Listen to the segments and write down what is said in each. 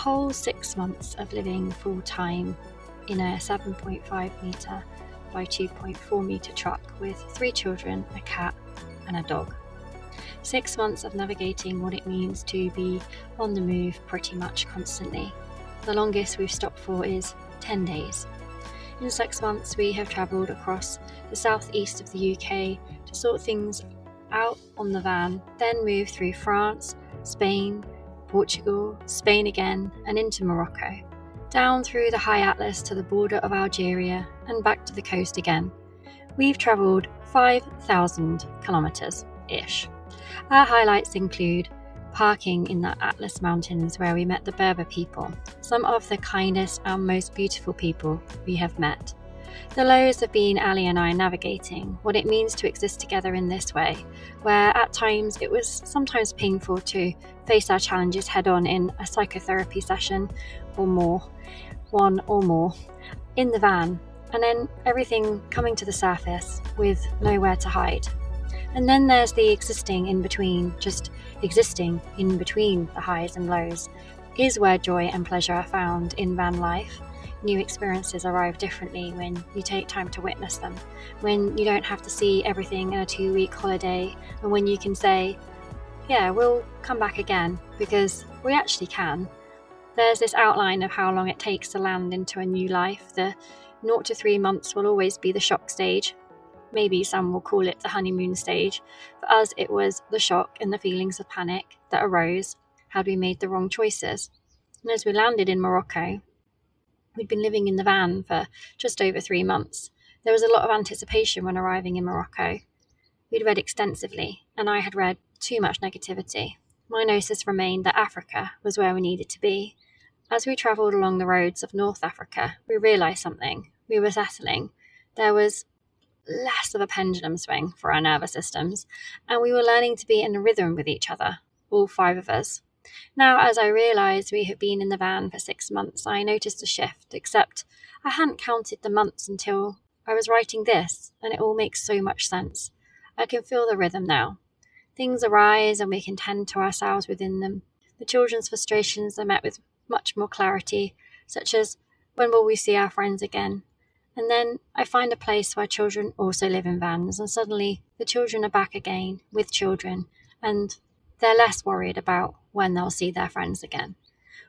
whole 6 months of living full-time in a 7.5 metre by 2.4 metre truck with 3 children, a cat and a dog. 6 months of navigating what it means to be on the move pretty much constantly. The longest we've stopped for is 10 days. In 6 months we have travelled across the southeast of the UK to sort things out on the van, then moved through France, Spain, Portugal, Spain again, and into Morocco, down through the high Atlas to the border of Algeria and back to the coast again. We've travelled 5,000 kilometres-ish. Our highlights include parking in the Atlas Mountains where we met the Berber people, some of the kindest and most beautiful people we have met. The lows have been Ali and I navigating what it means to exist together in this way, where at times it was sometimes painful to face our challenges head on in a psychotherapy session or more, one or more, in the van, and then everything coming to the surface with nowhere to hide. And then there's the existing in between, just existing in between the highs and lows, is where joy and pleasure are found in van life. New experiences arrive differently when you take time to witness them, when you don't have to see everything in a 2-week holiday, and when you can say, yeah, we'll come back again, because we actually can. There's this outline of how long it takes to land into a new life. The 0 to 3 months will always be the shock stage. Maybe some will call it the honeymoon stage. For us, it was the shock and the feelings of panic that arose had we made the wrong choices. And as we landed in Morocco, we'd been living in the van for just over 3 months. There was a lot of anticipation when arriving in Morocco. We'd read extensively, and I had read too much negativity. My gnosis remained that Africa was where we needed to be. As we travelled along the roads of North Africa, we realised something. We were settling. There was less of a pendulum swing for our nervous systems, and we were learning to be in a rhythm with each other, all 5 of us. Now, as I realised we had been in the van for 6 months, I noticed a shift, except I hadn't counted the months until I was writing this, and it all makes so much sense. I can feel the rhythm now. Things arise and we can tend to ourselves within them. The children's frustrations are met with much more clarity, such as, when will we see our friends again? And then I find a place where children also live in vans, and suddenly the children are back again with children, and they're less worried about when they'll see their friends again.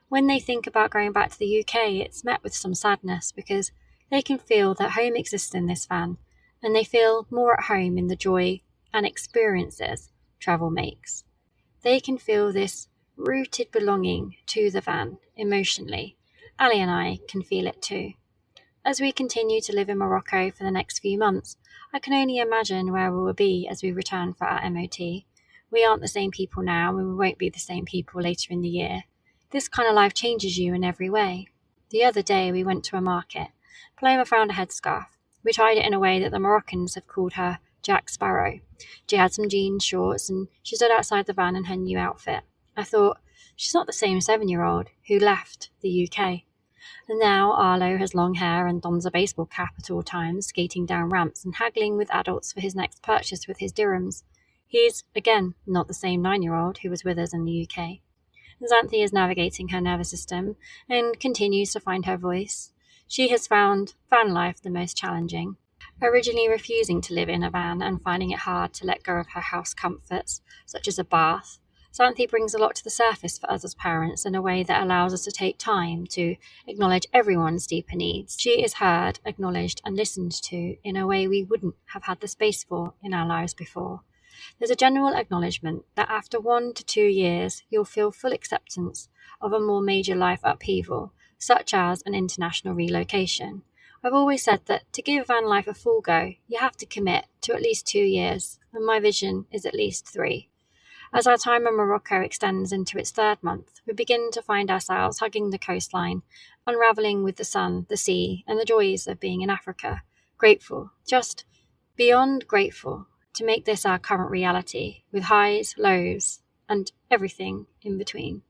When they think about going back to the UK, it's met with some sadness because they can feel that home exists in this van, and they feel more at home in the joy and experiences travel makes. They can feel this rooted belonging to the van emotionally. Ali and I can feel it too. As we continue to live in Morocco for the next few months, I can only imagine where we will be as we return for our MOT. We aren't the same people now, and we won't be the same people later in the year. This kind of life changes you in every way. The other day we went to a market. Paloma found a headscarf. We tied it in a way that the Moroccans have called her Jack Sparrow. She had some jeans, shorts, and she stood outside the van in her new outfit. I thought, she's not the same 7-year-old who left the UK. And now Arlo has long hair and dons a baseball cap at all times, skating down ramps and haggling with adults for his next purchase with his dirhams. He's, again, not the same 9-year-old who was with us in the UK. Xanthi is navigating her nervous system and continues to find her voice. She has found van life the most challenging, originally refusing to live in a van and finding it hard to let go of her house comforts, such as a bath. Xanthi brings a lot to the surface for us as parents in a way that allows us to take time to acknowledge everyone's deeper needs. She is heard, acknowledged and listened to in a way we wouldn't have had the space for in our lives before. There's a general acknowledgement that after 1 to 2 years, you'll feel full acceptance of a more major life upheaval, such as an international relocation. I've always said that to give van life a full go, you have to commit to at least 2 years, and my vision is at least 3. As our time in Morocco extends into its 3rd month, we begin to find ourselves hugging the coastline, unravelling with the sun, the sea, and the joys of being in Africa. Grateful, just beyond grateful, to make this our current reality, with highs, lows, and everything in between.